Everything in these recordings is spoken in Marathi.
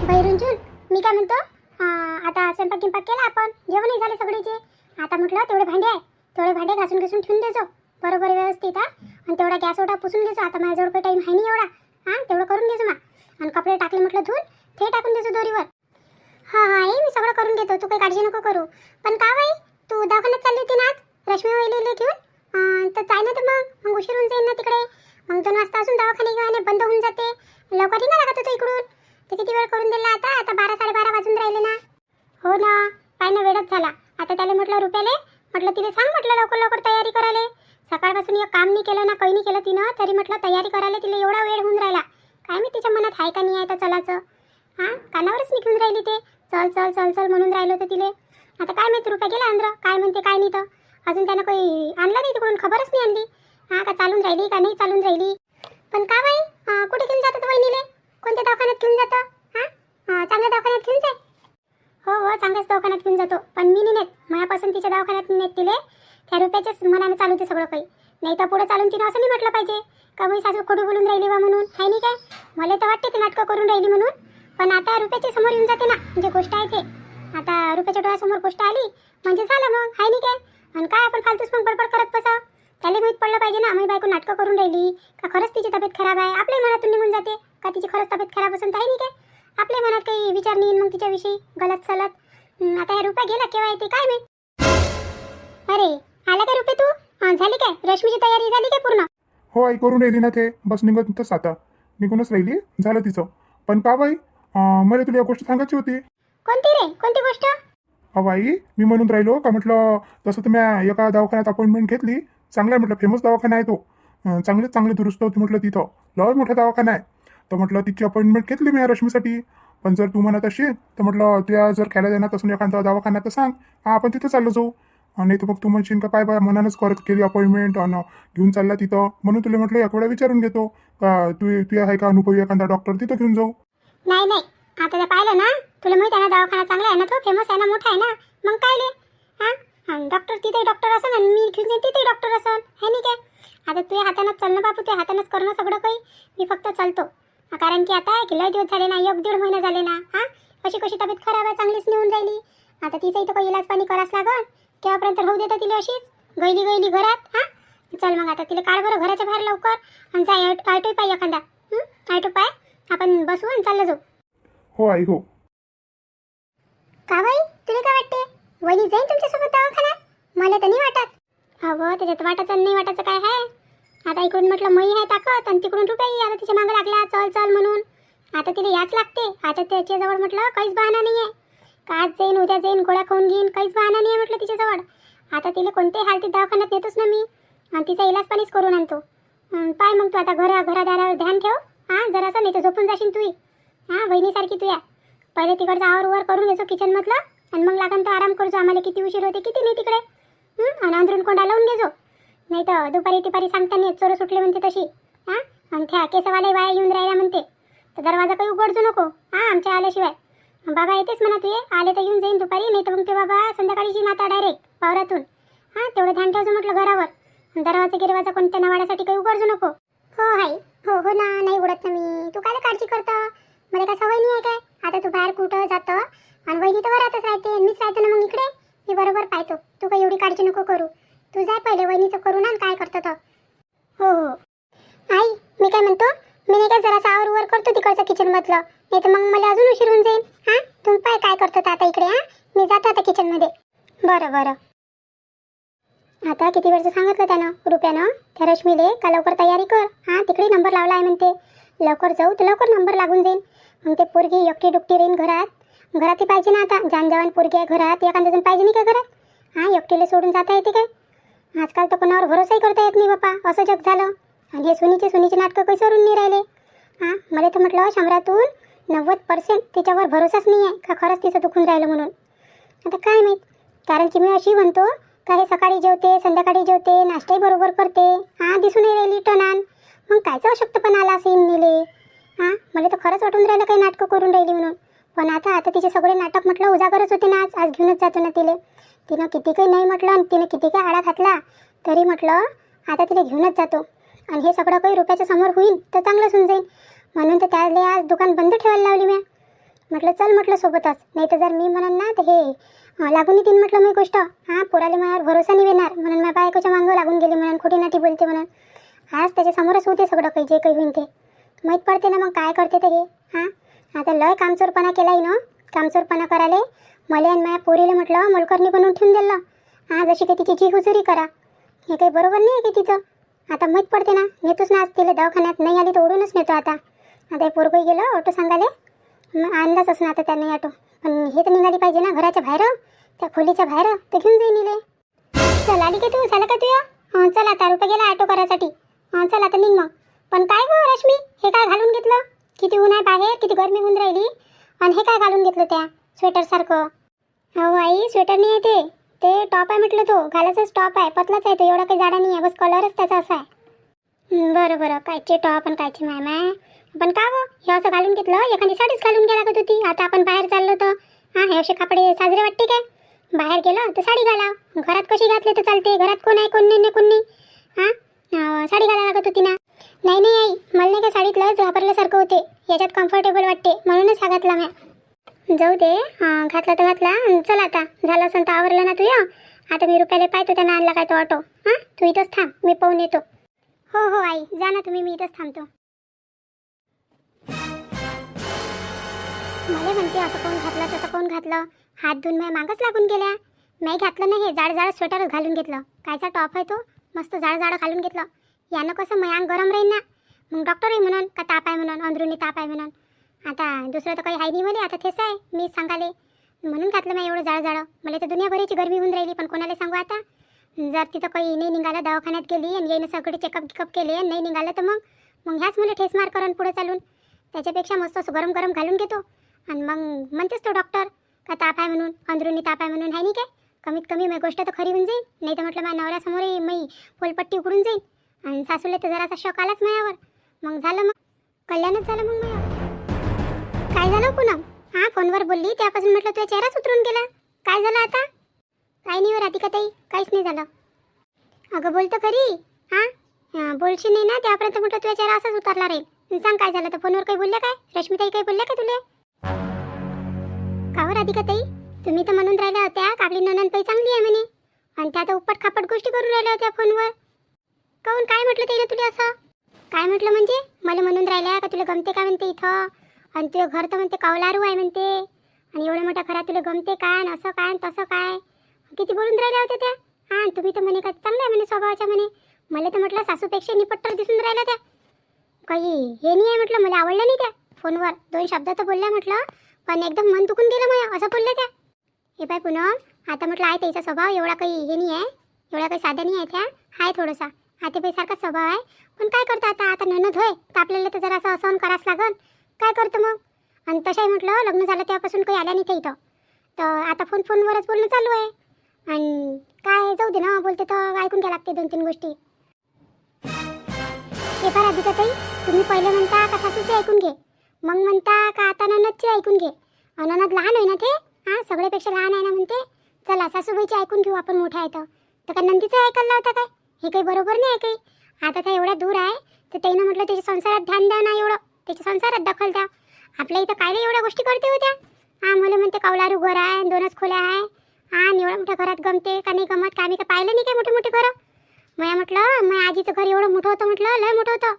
बैरुंजून मी काय म्हणतो, आता स्वयंपाक गिंपाक केला, आपण जेवणही झाले सगळेचे. आता म्हटलं तेवढे भांडे आहे, तेवढे भांडे घासून घासून ठेवून देजो बरोबर व्यवस्थित. आणि तेवढा गॅस ओटा पुसून घेजो. आता माझ्याजवळ काही टाईम आहे नाही एवढा. तेवढं करून घेजो मा. आणि कपडे टाकले म्हटलं धुवून, ते टाकून देजो दोरीवर. हां हां आई, मी सगळं करून घेतो, तू काही काळजी नको करू. पण का बाई, तू दवाखान्यात चालली होती ना आज रश्मी वहिनीला घेऊन? तर जाय ना, तर मग उशीर होऊन जाईल ना तिकडे. मग 2 वाजता असून दवाखाने घेऊन बंद होऊन जाते. लवकर निघा लागत होतं इकडून. ते किती वेळ करून दिला आता? आता 12-12:30 वाजून राहिले ना. हो ना, काय ना, वेळच झाला. आता त्याला म्हटलं रुपयाले, म्हटलं तिला सांग, म्हटलं लवकर लवकर तयारी करायला. सकाळपासून एक काम नाही केलं ना, काही नाही केलं तिनं, तरी म्हटलं तयारी करायला तिला एवढा वेळ होऊन राहिला. काय मी तिच्या मनात आहे का नाही आहे तर चलाचं. कानावरच निघून राहिली ते, चल चल चल चल म्हणून राहिलं होतं तिले. आता काय माहिती रुपया गेला अंदर, काय म्हणते काय नाही. तर अजून त्यानं काही आणलं नाही तिकडून, खबरच नाही आणली. का चालून राहिली का नाही चालून राहिली. पण का बाई, कुठे घेऊन जातात वहिनीले? कोणत्या दवाखान्यात घेऊन जातं? चांगल्या दवाखान्यात घेऊन जाय. हो हो, चांगल्याच दवाखान्यात घेऊन जातो, पण मी नाही नेत. मायापासून तिच्या दवाखान्यात नेत तिले. त्या रुपयाच्याच मनाने चालू ते सगळं काही. नाही तर पुढे चालून तिनं असं नाही म्हटलं पाहिजे का मी सासू खोटं बोलून राहिली बा म्हणून. आहे नाही काय, मला तर वाटते ते नाटकं करून राहिली म्हणून. पण आता रुपयाच्या समोर येऊन जाते ना, म्हणजे गोष्ट आहे ते. आता रुपयाच्या डोळ्यासमोर गोष्ट आली म्हणजे झालं मग. आहे नाही काय, आणि काय आपण फालतूच मग बडबड करत बसा. त्याला माहीत पडलं पाहिजे ना, मी बायको नाटकं करून राहिली का खरंच तिची तब्येत खराब आहे. आपल्या मनातून निघून जाते का तिची खरंच तब्येत खराब असेल तर. आहे नाही काय, आपल्या मनात काही विचार नाही मग तिच्याविषयी गलत सलत. आता ह्या रुपया गेला केव्हा येते काय माहित. अरे आला का रुपये, तू झाली काय रश्मीची तयारी झाली काय पूर्ण? हो आई, करून राहिली ना ते. बस निघतच आता, निघूनच राहिली, झालं तिचं. पण का बाई, मला तुला एक गोष्ट सांगायची होती. कोणती रे, कोणती गोष्ट? अहो आई, मी म्हणून राहिलो का म्हटलं, तसं तर मी एका दवाखान्यात अपॉइंटमेंट घेतली. चांगला आहे म्हटलं, फेमस दवाखाना आहे तो. चांगले दुरुस्त होती म्हटलं तिथं. लय मोठा दवाखाना आहे. तर म्हटलं तिची अपॉइंटमेंट घेतली मी रश्मीसाठी. पण जर तू म्हणत असेल तर म्हटलं, त्या जर खेळायला देण्यात असून एखादा दवाखाना तर सांग, आपण तिथं चाललो जाऊ. नाही तर मग तू म्हणशील का काय बा, मनानच करत केली अपॉइंटमेंट आणि घेऊन चालला तिथं. म्हणून तुला म्हटलं एक वेळा विचारून घेतो का तू आहे का अनुभवी एखादा डॉक्टर, तिथं घेऊन जाऊ. नाही नाही, आता ते पाहिलं ना, तुला माहिती आहे ना दवाखाना चांगला आहे ना, तो फेमस आहे ना, मोठा आहे ना. मग काय ले, डॉक्टर तिथे डॉक्टर असन आणि मी घेऊन जाईन तिथे डॉक्टर असन. आहे नाही काय, आता तुझ्या हातानंच चालणं बापू, तुझ्या हातानंच करणं सगळं काही. मी फक्त चालतो, कारण की आता लय दिवस झाले ना, 1-1.5 महिने झाले ना. कशी कशी तब्येत खराब आहे, चांगलीच नेऊन राहिली. आता तिचं इथं काही इलाज पाणी करावंच लागल. केव्हापर्यंत होऊ देतं तिला अशीच गैली गैली घरात. चल मग आता तिला काढ बरं घराच्या बाहेर लवकर, आणि जाय ऑटो पाय एखादा. ऑटो पाय, आपण बसू आणि चाललं जाऊ. हो आई हो. का बाई, तुला काय वाटते, वहिनी जाईन तुमच्यासोबत दवाखान्यात? मला तर नाही वाटत. अगं त्याच्यात वाटायचं नाही वाटायचं काय आहे. आता इकडून म्हटलं मई आहे ताकद, आणि तिकडून रुपयाही आता तिच्या मागं लागला चल चल म्हणून. आता तिला याच लागते. आता त्याच्याजवळ म्हटलं काहीच बहाणा नाही आहे का आज जाईन उद्या जाईन गोळ्या खाऊन घेईन, काहीच बहाणा नाही आहे म्हटलं तिच्याजवळ. आता तिला कोणत्याही हालतीत दवाखान्यात नेतोच ना मी, आणि तिचा इलाज पाणीच करून आणतो. पाय मग तू आता घरादारावर ध्यान ठेव. जरासं, नाही तर झोपून जाशील तू. बहिणीसारखी तू या. पहिले तिकडचा आवर करून घ्यायचो किचनमधलं, आणि मग लागन तर आराम करजो. आम्हाला किती उशीर होते किती नाही तिकडे. आणि अंदरून कोंडा लावून घेजो. नाही तर दुपारी सांगता नाही चोर सुटले म्हणते तशी. आणि त्या केसवाले बाया येऊन राहिल्या म्हणते, तर दरवाजा काही उघडजो नको आमच्या आल्याशिवाय. बाबा येतेच म्हणा, तू ये आले तर येऊन जाईन दुपारी, नाही तर मग ते बाबा संध्याकाळीची नाता डायरेक्ट वावरातून. तेवढं ध्यान ठेवजो म्हटलं घरावर. दरवाजा कोणत्या नवाड्यासाठी काही उघडजो नको. हो हाय, हो हो ना, नाही उघडत ना मी. तू काय काळजी करतं, मला काय सवय नाही आहे काय. आता तू बाहेर कुठं जातं आणि वहिनी तर वरातच राहते, मीच राहते ना मग इकडे. मी बरोबर पाहतो, तू काही एवढी काळजी नको करू. तू जाय पहिले वहिनीचं करून आण काय करतं तर. हो हो आई, मी काय म्हणतो, मी नाही काय जरासा आवर करतो तिकडचं किचनमधलं, नाही तर मग मला अजून उशीर होऊन जाईल. तुम्ही पाय काय करतो आता इकडे. मी जातो आता किचनमध्ये. बरं बरं. आता किती वेळचं सांगितलं त्यानं रुपयानं त्या रश्मीले का लवकर तयारी कर. तिकडे नंबर लावला आहे म्हणते, लवकर जाऊ तर लवकर नंबर लागून जाईल. मग ते पोरगी एकटी डुकटी राहीन घरातही पाहिजे ना. आता जानजवान पोरगी आहे घरात, एखादा जण पाहिजे नाही का घरात. एकटीला सोडून जाता येते काय. आजकाल तर कोणावर भरोसाही करता येत नाही बापा, असं जग झालं. आणि हे सुनीचे नाटकं काही सोडून नाही राहिले. मला तर म्हटलं 100तून 90% तिच्यावर भरोसाच नाही आहे का खरंच तिचं दुखून राहिलं म्हणून. आता काय माहीत, कारण की मी अशी म्हणतो का हे सकाळी जेवते संध्याकाळी जेवते, नाश्ताही बरोबर करते. दिसून नाही राहिली टनान, मग कायचं अशक्तपणा आला असेल नेले. मला तर खरंच वाटून राहिलं काही नाटकं करून राहिली म्हणून. पण आता तिचे सगळे नाटक म्हटलं उजागरच होते ना. आज घेऊनच जातो ना तिनं किती काही नाही म्हटलं, आणि तिने किती काही आळा घातला तरी म्हटलं आता तिला घेऊनच जातो. आणि हे सगळं काही रुपयाच्या समोर होईल तर चांगलंच होऊन जाईल. म्हणून तर त्याला आज दुकान बंद ठेवायला लावली मी. म्हटलं चल म्हटलं सोबतच, नाही तर जर मी म्हणन ना तर हे लागून येतील म्हटलं मी गोष्ट. हां, पोराले माझ्यावर भरोसा नाही येणार म्हणून माझ्या बायकोच्या मागं लागून गेली म्हणून, खोटी नाटी बोलते म्हणून. आज त्याच्यासमोरच होते सगळं काही, जे काही होईन ते माहीत पडते ना मग काय करते ते हे. हां, आता लय कामचोरपणा केलाय ना, कामचोरपणा करायला मला आणि माझ्या पोरीले म्हटलं मोलकरणी बनवून ठेवून दिलं. हां, जशी काही तिची जी हुजुरी करा, हे काही बरोबर नाही आहे की तिचं. आता माहीत पडते ना, नेतोच ना आज तिला दवाखान्यात, नाही आली तर ओढूनच नेतो आता. आता हे पोरगं गेलं ऑटो सांगाले, मग अंदाज असं आता त्यांनी ऑटो, पण हे तर निघाली पाहिजे ना घराच्या बाहेर, त्या खोलीच्या बाहेर, तर घेऊन जाईन इले. चल आली का तू, झालं का तुया? हां चल, आता रुपये गेला ऑटो करायसाठी. हां चल आता निघ मग. पण काय गो रश्मी, हे काय घालून घेतलं? किती ऊन आहे बाहेर, किती गरमी होऊन राहिली, आणि हे काय घालून घेतलं त्या स्वेटरसारखं? हो आई, स्वेटर नाही आहे ते टॉप आहे म्हटलं, तो घालायचाच टॉप आहे, पतलाच आहे तो, एवढा काही जाडा नाही आहे, बस कलरच त्याचा असा आहे. बरं बरं, कायचे टॉप आणि कायची माय. पण का गो हे असं घालून घेतलं? एखादी साडीच घालून गेला का होती? आता आपण बाहेर चाललो तर हां, हे असे कपडे साजरे वाटते काय? बाहेर गेलं तर साडी घाला, घरात कशी घातली तर चालते, घरात कोण आहे कोण नाही कोण नाही. हां, साडी घालायला लागत होती ना. नाही नाही आई, मला नाही का साडीतलं वापरल्यासारखं होते, याच्यात कम्फर्टेबल वाटते म्हणूनच हा घातला मी. जाऊ दे, घातला तर घातला. चल आता झालं असं तर आवरलं ना तुझ्या. आता मी रुपयाला पाहतो त्यांना आणला काय तो ऑटो. हां, तू इथंच थांब, मी पाहून येतो. हो हो आई, जा ना तुम्ही, मी इथंच थांबतो. मला म्हणते असं कोण घातलं तसं कोण घातलं, हात धुवून माझ्या मागच लागून गेल्या. नाही घातलं नाही, हे जाड जाड स्वेटरच घालून घेतलं. कायचा टॉप आहे तो, मस्त जाड जाड घालून घेतलं. यानं कसं मयांग गरम राहील ना, मग डॉक्टरही म्हणून का ताप आहे म्हणून, अंदरुनी ताप आहे म्हणून. आता दुसरं तर काही आहे नाही मला, आता तेच आहे मीच सांगाले म्हणून घातलं मी एवढं जाड जाड. मला तर दुनियाभरीची गरमी होऊन राहिली, पण कोणाला सांगू आता. जर तिथं काही नाही निघालं, दवाखान्यात गेली आणि येईन सगळे चेकअप गिकअप केले आणि नाही निघालं तर मग ह्याच मला ठेस मार करून पुढे चालून. त्याच्यापेक्षा मस्त असं गरम गरम घालून घेतो आणि मग म्हणतेच तो डॉक्टर का ताप आहे म्हणून, अंदरुनी ताप आहे म्हणून, आहे नाही काय. कमीत कमी मी गोष्ट तर खरी होऊन जाईल, नाही तर म्हटलं माझ्या नवऱ्यासमोरही मी फुलपट्टी उकडून जाईल. आणि सासूला तर जरासा शॉक आलाच माझ्यावर. मग झालं, मग कल्याणच झालं मग माझ्यावर. काय झालं पुन्हा? हां, फोनवर बोलली त्यापासून म्हटलं तुझा चेहराच उतरून गेला. काय झालं आता? काही नाही हो राधिका ताई, काहीच नाही झालं. अगं बोल तर खरी. हां, बोलशील नाही ना त्यापर्यंत म्हटलं तुझा चेहरा असाच उतरला राहील. सांग काय झालं तर, फोनवर काही बोलल्या काय? रश्मीताई काही बोलल्या का तुले? का हो राधिका ताई, तुम्ही तर म्हणून राहिल्या होत्या का आपली नणंदबाई चांगली आहे म्हणे, आणि त्या तर उपट खापट गोष्टी करून राहिल्या होत्या फोनवर. काहून, काय म्हटलं ताईने तुला असं? काय म्हटलं म्हणजे? मला म्हणून राहिल्या का तुला गमते का म्हणते इथं, आणि तुझं घर तर म्हणते कौलारू आहे म्हणते, आणि एवढं मोठ्या घरात तुला गमते काय, आणि असं काय तसं काय, किती बोलून राहिल्या होत्या त्या. हां, तुम्ही तर म्हणे का चांगलं आहे म्हणे स्वभावाच्या म्हणे. मला तर म्हटलं सासूपेक्षा निपट्टर दिसून राहिल्या त्या. काही हे नाही आहे म्हटलं, मला आवडलं नाही त्या. फोनवर 2 शब्द तर बोलल्या म्हटलं, पण एकदम मन तुकून गेलं मला, असं बोलल्या त्या. हे पाय पूनम, आता म्हटलं आहे त्याचा स्वभाव एवढा काही हे नाही आहे, एवढा काही साधा नाही आहे त्या, आहे थोडासा आतेबाईसारखा स्वभाव आहे. पण काय करतो आता नणद होय तर आपल्याला तर जरा असं सहन करावंच लागल. काय करतो मग? आणि तशाही म्हटलं लग्न झालं तेव्हापासून काही आल्या नाही ते इथं, तर आता फोनवरच बोलणं चालू आहे. आणि काय जाऊ दे ना, बोलते तर ऐकून घ्या लागते 2-3 गोष्टी. हे फार अधिक ताई, तुम्ही पहिले म्हणता का सासूचे ऐकून घे, मग म्हणता का आता नणदचे ऐकून घे. नणद लहान आहे ना ते, हां सगळ्यापेक्षा लहान आहे ना म्हणते. चला सासूबाईचे ऐकून घेऊ आपण, मोठ्या आहे तर का नंदीचं ऐकायला लावता काय? हे काही बरोबर नाही आहे काही. आता त्या एवढ्या दूर आहे तर त्यानं म्हटलं त्याच्या संसारात ध्यान द्या ना, एवढं त्याच्या संसारात दखल द्या. आपल्या इथं काय एवढ्या गोष्टी करते होत्या. हां, मला म्हणते कौलारू घर आहे, 2च खोल्या आहे. हां, एवढ्या मोठ्या घरात गमते का नाही गमत का? आम्ही काय पाहिलं नाही काय मोठे मोठे घरं. मग म्हटलं माझ्या आजीचं घर एवढं मोठं होतं, म्हटलं लय मोठं होतं.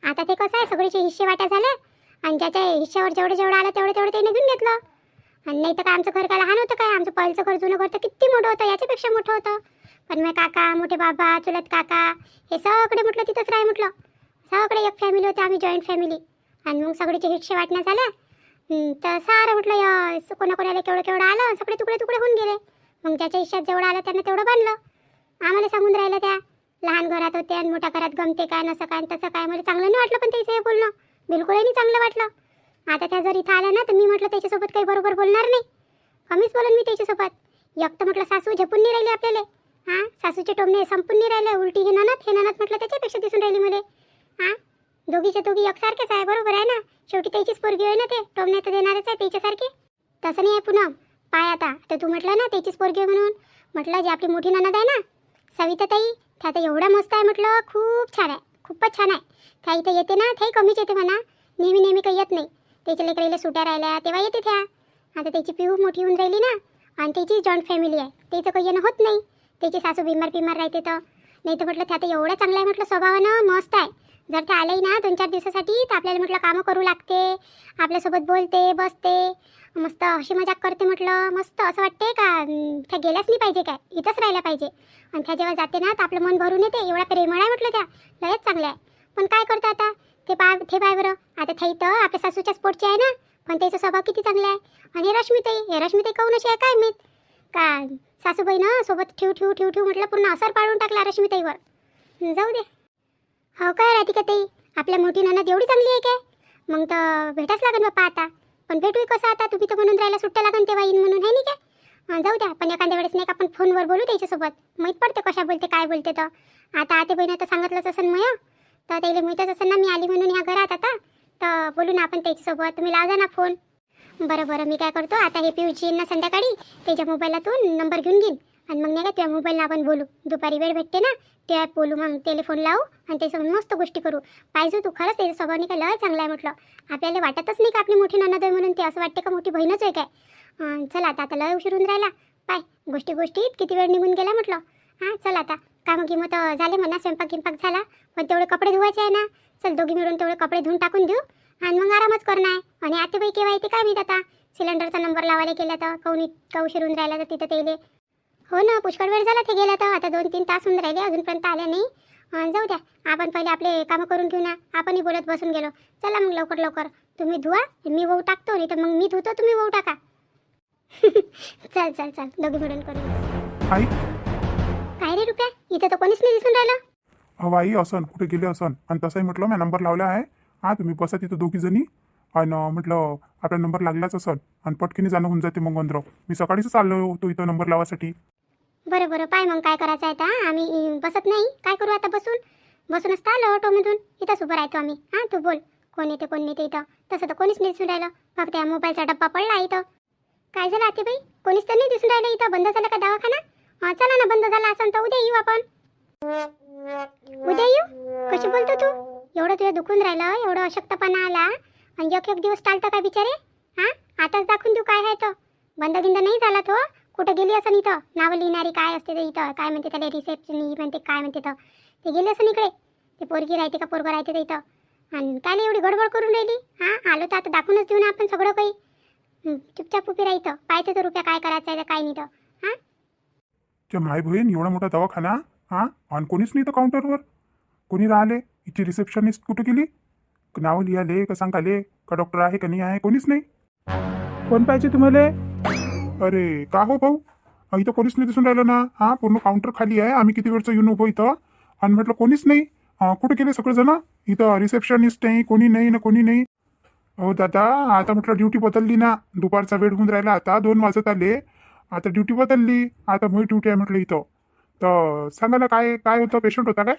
आता ते कसं आहे, सगळीचे हिस्से वाट्या झाले, आणि ज्याच्या हिश्श्यावर जेवढं आलं तेवढं त्याने घेऊन घेतलं. आणि नाही तर काय आमचं घर काय लहान होतं काय? आमचं पहिलंचं घर जुनं घर तर किती मोठं होतं, याच्यापेक्षा मोठं होतं. पण मग काका, मोठे बाबा, चुलत काका, हे सगळे म्हटलं तिथंच राह म्हटलं. सगळे एक फॅमिली होते आम्ही, जॉईंट फॅमिली. आणि मग सगळीचे हिस्से वाटण्या झाल्या, तर सारं म्हटलं कोणाकोणाला केवढं आलं, सगळे तुकडे होऊन गेले. मग ज्याच्या हिश्श्यात जेवढं आलं त्यांना तेवढं बांधलं. आम्हाला सांगून राहिलं त्या लहान घरात होते आणि मोठ्या घरात गमते काय, नसं काय तसं काय. मला चांगलं नाही वाटलं पण त्याचं हे बोलणं, बिलकुलही नाही चांगलं वाटलं. आता त्या जर इथं आल्या ना तर मी म्हटलं त्याच्यासोबत काही बरोबर बोलणार नाही, कमीच बोलन मी त्याच्यासोबत. एक तर म्हटलं सासू झेपून नाही राहिली आपल्याला. हां, सासूचे टोमणे संपून नाही राहिले, उलटी हे ननद म्हटलं त्याच्यापेक्षा दिसून राहिली मला. हां, दोघीच्या दोघी एकसारखेच आहे, बरोबर आहे ना. शेवटी त्याचीच पोरगी आहे ना, ते टोमणे तर देणारच आहे त्याच्यासारखे. तसं नाही आहे पुन्हा. पाय आता तर तू म्हटलं ना त्याचीच पोरगी आहे म्हणून, म्हटलं जी आपली मोठी ननद आहे ना सविताताई, त्या आता एवढ्या मस्त आहे म्हटलं, खूप छान आहे, खूपच छान आहे. त्या इथं येते ना, त्याही कमीच येते म्हणा, नेहमी काही येत नाही. त्याच्या लेकराईला सुट्या राहिल्या तेव्हा येते त्या. आता त्याची पिऊ मोठी होऊन राहिली ना, आणि त्याची जॉईंट फॅमिली आहे, त्याचं काही येणं होत नाही. त्याची सासू बिमार राहते तर. नाही तर म्हटलं त्या तर एवढं चांगलं आहे म्हटलं, स्वभावानं मस्त आहे. जर ते आलंही ना 2-4 दिवसासाठी तर आपल्याला म्हटलं कामं करू लागते, आपल्यासोबत बोलते बसते, मस्त हशी मजाक करते म्हटलं. मस्त असं वाटते का त्या गेल्याच नाही पाहिजे, काय इथंच राहायला पाहिजे. आणि त्या जेव्हा जाते ना तर आपलं मन भरून येते. एवढा प्रेमळ आहे म्हटलं, त्या लयच चांगलं आहे. पण काय करतं आता ते पाय बरं. आता थाई तर आपल्या सासूच्याच पोटची आहे ना, पण त्याचा स्वभाव किती चांगला आहे. आणि हे रश्मीताई काहून अशी आहे काय माहीत, का सासूबाईनं सोबत ठेव म्हटलं पूर्ण असर पाडून टाकला रश्मीताईवर. जाऊ दे. हो काय राधिका ताई, आपल्या मोठी नणद एवढी चांगली आहे काय? मग तर भेटाच लागेल बाप्पा आता. पण भेटूही कसं आता, तुम्ही तर म्हणून राहायला सुट्ट्या लागन तेव्हा येईन म्हणून, आहे नाही काय? जाऊ द्या. पण एखाद्या वेळेस नाही का आपण फोनवर बोलू त्याच्यासोबत, माहीत पडते कशा बोलते काय बोलते. तर आता आते बहिणी तर सांगितलंच असेल मग, तर त्याला माहीतच असेल ना मी आली म्हणून ह्या घरात आता. तर बोलू ना आपण त्याच्यासोबत, तुम्ही लावा ना फोन. बरं मी काय करतो आता, हे पिऊची ना संध्याकाळी त्याच्या मोबाईलातून नंबर घेऊन घेईन, आणि मग नाही का त्या मोबाईलला आपण बोलू. दुपारी वेळ भेटते ना त्या बोलू, मग टेलिफोन लावू आणि त्याच्यासोबत मस्त गोष्टी करू. पाहिजे तू खरंच त्याचा स्वभाव नाही का लय चांगला आहे म्हटलं. आपल्याला वाटतच नाही का आपली मोठी नणद आहे म्हणून, ते असं वाटते का मोठी बहीणच आहे काय. चला आता लय उशीर होऊन राहिला. पाय गोष्टीत किती वेळ निघून गेला म्हटलं. चल आता कामं गिमं तर झाले म्हणा, स्वयंपाक झाला, पण तेवढे कपडे धुवायचे आहे ना. चल दोघी मिळून तेवढे कपडे धुवून टाकून देऊ आणि मग आरामच करणार आहे. आणि आतेबाई केव्हा येते काय माहीत आता, सिलेंडरचा नंबर लावायला केला तर काहून इतका उशीर होऊन राहिला तर तिथं तेले. हो ना, पुष्कळ वेळ झाला ते गेला तर. आता 2-3 तास होऊन राहिले अजूनपर्यंत आले नाही. जाऊ द्या, आपण पहिले आपले कामं करून घेऊ ना. आपणही बोलत बसून गेलो. चला मग लवकर तुम्ही धुवा, मी वाहू टाकतो, नाही तर मग मी धुतो तुम्ही वाहू टाका. चल दोघी मिळून करून. आई काय रे रुपया, इथं तर कोणीच नाही दिसून राहिलं. अहो आई असन कुठे गेले असन, आणि तसंही म्हटलं मी नंबर लावला आहे. तुम्ही बसा तिथं दोघी जणी, आणि म्हटलं आपला नंबर लागलाच असन आणि पटकीने जाणं होऊन जाते. मग वंदराव मी सकाळीच चाललो होतो इथं नंबर लावासाठी. बरं पाय मग काय करायचं आहे आता. आम्ही बसत नाही, काय करू आता, बसूनच तर आलो ऑटोमधून. इथंच उभं राहतो आम्ही. तू बोल कोण येते कोण नाही इथं. तसं तर कोणीच नाही दिसून राहिलं, फक्त या मोबाईलचा डब्बा पडला इथं. काय झालं आतेबाई, कोणीच तर नाही दिसून राहिलं इथं. बंद झालं का दवाखाना? चला ना, बंद झाला असं तर उद्या येऊ आपण. उद्या येऊ? कशी बोलतो तू? एवढं तुझं दुखून राहिलं, एवढं अशक्तपणा आला, आणि एक दिवस टाळतं काय बिचारे. आताच दाखवून देऊ काय आहे तो. बंद नाही झाला तो. कुठं गेली असं इथं, नावं लिहिणारी काय असते ते इथं, काय म्हणते त्याला, रिसेप्शन म्हणते काय म्हणते तर, ते गेले असं इकडे. ते पोरगी राहते का पोरगं राहते ते इथं. आणि काय एवढी गडबड करून राहिली. आलो तर आता दाखवूनच देऊ ना आपण सगळं काही. चुपचाप उभी राहतं, पाहते तर रुपया काय करायचं आहे तर काय नाही तर. त्या माय बहीण एवढा मोठा दवाखाना, आणि कोणीच नाही तर काउंटरवर. कोणी राहिले, इथे रिसेप्शनिस्ट कुठे गेली, नावं लिहाले का सांगाले का डॉक्टर आहे का नाही आहे, कोणीच नाही. कोण पाहिजे तुम्हाला? अरे का हो भाऊ, इथं कोणीच नाही दिसून राहिलं ना. पूर्ण काउंटर खाली आहे, आम्ही किती वेळचं येऊन उभं इथं, आणि म्हटलं कोणीच नाही. कुठे गेले सगळेजण? इथं रिसेप्शनिस्ट नाही, कोणी नाही. हो दादा, आता म्हटलं ड्युटी बदलली ना, दुपारचा वेळ होऊन राहिला, आता 2 वाजत आले, आता ड्युटी बदलली, आता माझी ड्युटी आहे म्हटलं इथं. तर सांगा ना काय होतं, पेशंट होता काय?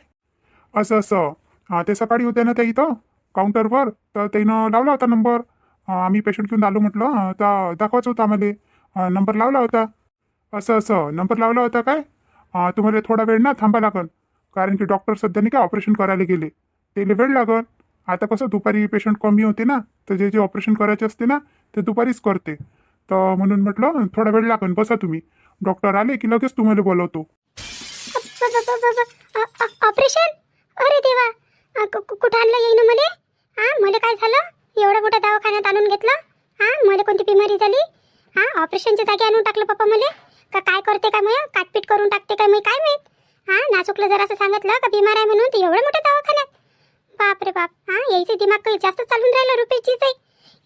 असं ते सकाळी होते ना त्या इथं काउंटरवर, तर त्यानं लावला होता नंबर. आम्ही पेशंट घेऊन आलो म्हटलं, तर दाखवायचं होतं आम्हाला, नंबर लावला होता. असं नंबर लावला होता काय? तुम्हाला थोडा वेळ ना थांबा लागल, कारण की डॉक्टर सध्या नाही का ऑपरेशन करायला गेले, त्याला वेळ लागल. आता कसं दुपारी पेशंट कमी होते ना, तर जे ऑपरेशन करायचे असते ना ते दुपारीच करते, तर म्हणून म्हटलं थोडा वेळ लागेल, बसा तुम्ही. डॉक्टर आले की लगेच तुम्हाला बोलवतो. ऑपरेशन? अरे देवा, कुठं आणलं येईन मला? मला काय झालं, एवढ्या मोठ्या दवाखान्यात आणून घेतलं? मला कोणती बिमारी झाली? ऑपरेशनच्या जागी आणून टाकलं पप्पा मला. का काय करते काय, मग काटपीट करून टाकते काय, मी काय माहीत. नाचुकलं जर असं सांगितलं का बिमार आहे म्हणून, ते एवढ्या मोठ्या दवाखान्यात. बाप रे बाप, यायचे दिमाग काही जास्त चालून राहिलं रुपयाचीच आहे.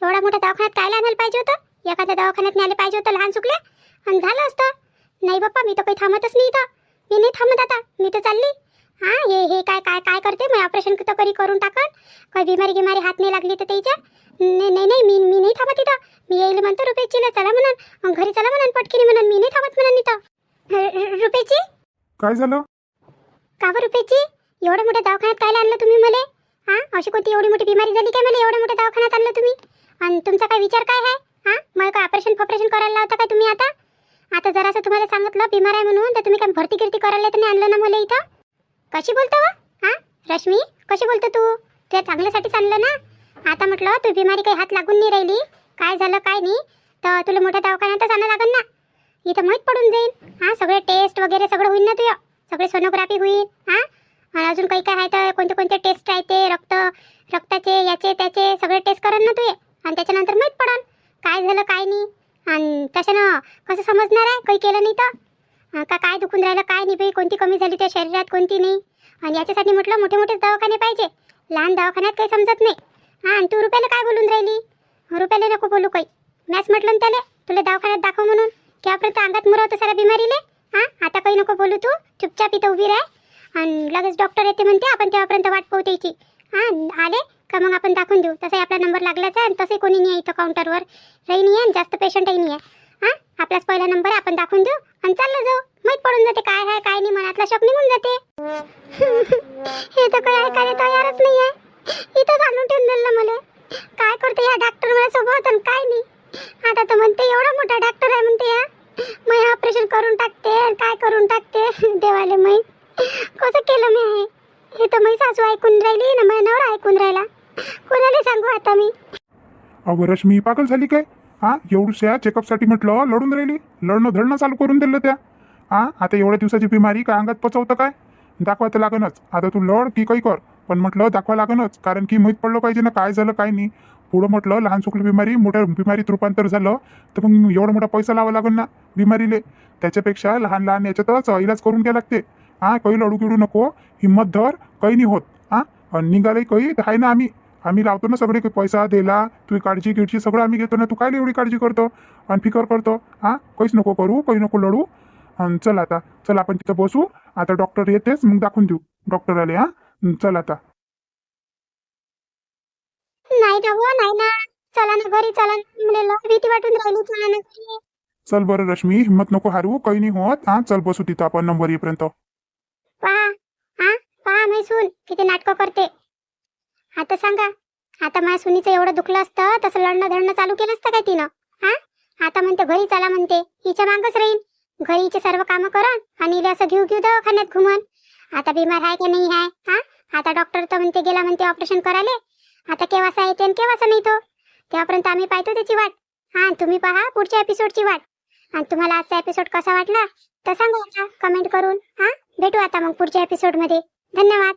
एवढ्या मोठ्या दवाखान्यात काय आणायला पाहिजे होतं, एखाद्या दवाखान्यात न्यायला पाहिजे होतं लहान चुकल्या, आणि झालं असतं. नाही बाप्पा, मी तर काही थांबतच नाही इथं. मी नाही थांबत आता, मी तर चालली. हे काय करते मग, ऑपरेशन तर करून टाकन. काही बिमारी हात नाही लागली तर त्याच्या. नाही मी नाही थांबत इथं. मी येईल म्हणतो रुपयाचीला, चला म्हणून घरी, चला म्हणून पटकीने म्हणून, मी नाही थांबत म्हणून इथं. रुपयाची काय झालं? का बरं रुपयाची, एवढ्या मोठ्या दवाखान्यात काय आणलं तुम्ही मला? अशी कोणती एवढी मोठी बिमारी झाली काय मला एवढ्या मोठ्या दवाखान्यात आणलं तुम्ही? आणि तुमचा काय विचार काय आहे? मला काय ऑपरेशन करायला लावता काय तुम्ही? आता जरासं तुम्हाला सांगितलं बिमार आहे म्हणून, तर तुम्ही काय भरती करायला तर नाही आणलं ना मला इथं. कशी बोलतो वा? रश्मी, कशी बोलतो तू? तुझ्या चांगल्यासाठीच आणलं ना. आता म्हटलं तू बिमारी काही हात लागून नाही राहिली, काय झालं काय नाही, तर तुला मोठ्या दवाखान्यातच आणा लागेल ना. इथं माहीत पडून जाईल. हां, सगळे टेस्ट वगैरे सगळं होईल ना तुझं, सगळे सोनोग्राफी होईल. हां, आणि अजून काही काय आहे तर कोणते कोणते टेस्ट आहे ते रक्ताचे याचे त्याचे सगळे टेस्ट करेन ना तुझे, आणि त्याच्यानंतर माहीत पडन काय झालं काय नाही. आणि तशानं कसं समजणार आहे काही केलं नाही तर का काय दुखून राहिलं काय नाही बाई, कोणती कमी झाली त्या शरीरात कोणती नाही. आणि याच्यासाठी म्हटलं मोठे मोठेच दवाखाने पाहिजे, लहान दवाखान्यात काही समजत नाही. हां, आणि तू रुपयाला काय बोलून राहिली, रुपयाला नको बोलू काही. मॅच म्हटलं ना त्याला तुला दवाखान्यात दाखव म्हणून, केव्हापर्यंत अंगात मुरवतो साऱ्या बिमारीले. हां, आता काही नको बोलू, तू चुपचाप इथं उभी राह आणि लगेच डॉक्टर येते म्हणते, आपण तेव्हापर्यंत वाट पाहू त्याची. हां, आले का मग आपण दाखवून देऊ. तसंही आपला नंबर लागलाच आहे आणि तसंही कोणी नाही आहे इथं काउंटरवर, राही नाही आहे जास्त पेशंटही नाही आहे. हां, आपलाच पहिला नंबर आहे, आपण दाखवून देऊ आणि चाललं जाऊ. माहीत पडून जाते काय आहे काय नाही, मनातला शक निघून जाते. हे तर काही ऐकायला तयारच नाही आहे, इथंच आणून ठेवून दिलं मला. काय करते या डॉक्टर माझ्यासोबत आणि काय नाही. आता तर म्हणते एवढा मोठा डॉक्टर आहे म्हणते, या मग ऑपरेशन करून टाकते काय करून टाकते. देवाले माहीत कसं केलं मी आहे. हे तर माझी सासू ऐकून राहिली ना, माझा नवरा ऐकून राहिला, कोणाला सांगू आता मी. अगं रश्मी पागल झाली काय? हां, एवढ्या चेकअपसाठी म्हटलं लढून राहिली, लढणं धरणं चालू करून दिलं त्या. हां, आता एवढ्या दिवसाची बिमारी काय अंगात पचवतं काय? दाखवा तर लागणच. आता तू लढ की काही कर, पण म्हटलं दाखवा लागणच, कारण की माहीत पडलं पाहिजे ना काय झालं काय नाही. पुढं म्हटलं लहान चुकली बिमारी मोठ्या बिमारीत रूपांतर झालं तर मग एवढा मोठा पैसा लावा लागेल ना बिमारीले. त्याच्यापेक्षा लहान लहान याच्यातच इलाज करून घ्या लागते. हां, काही लढू गिडू नको, हिंमत धर, काही नाही होत. हां, निघालंही काही तर आहे ना, आम्ही लावतो ना सगळे पैसा द्यायला, तुझी काळजी गिळची सगळं आम्ही घेतो ना. तू काय एवढी काळजी करतो आणि फिकर करतो. हां, काहीच नको करू, काही नको लढू. आणि चल आता, चल आपण तिथं बसू. आता डॉक्टर येतेच मग दाखवून देऊ डॉक्टर आले. हां, चल आता. नाही ना हो, नाही ना, चला ना घरी, चला ना, मला लय भीती वाटून राहिली, चला ना घरी. चल बरं रश्मी, हिंमत नको हारू, काही नाही होत. हां, चल बसू तिथं आपण नंबर येईपर्यंत. पहा, हां पहा मी सून किती नाटकं करते. आता सांगा, आता माझ्या सुनीचं एवढं दुखलं असतं तसं लढणं धरणं चालू केलं असतं काय तिनं. हां, आता म्हणते घरी चला म्हणते, हिच्या मागच राहीन, घरी हिचे सर्व कामं करन आणि हिला असं घेऊ दवाखान्यात घुमन. आता बिमार आहे की नाही आहे. हां, आता डॉक्टर तर म्हणते गेला म्हणते ऑपरेशन करायला. आता केव्हाचा येते आणि केव्हाचा नाही तो, तेव्हापर्यंत आम्ही पाहतो त्याची वाट. हां, तुम्ही पहा पुढच्या एपिसोडची वाट. आणि तुम्हाला आजचा एपिसोड कसा वाटला तर सांगा आता कमेंट करून. हां, भेटू आता मग पुढच्या एपिसोडमध्ये. धन्यवाद.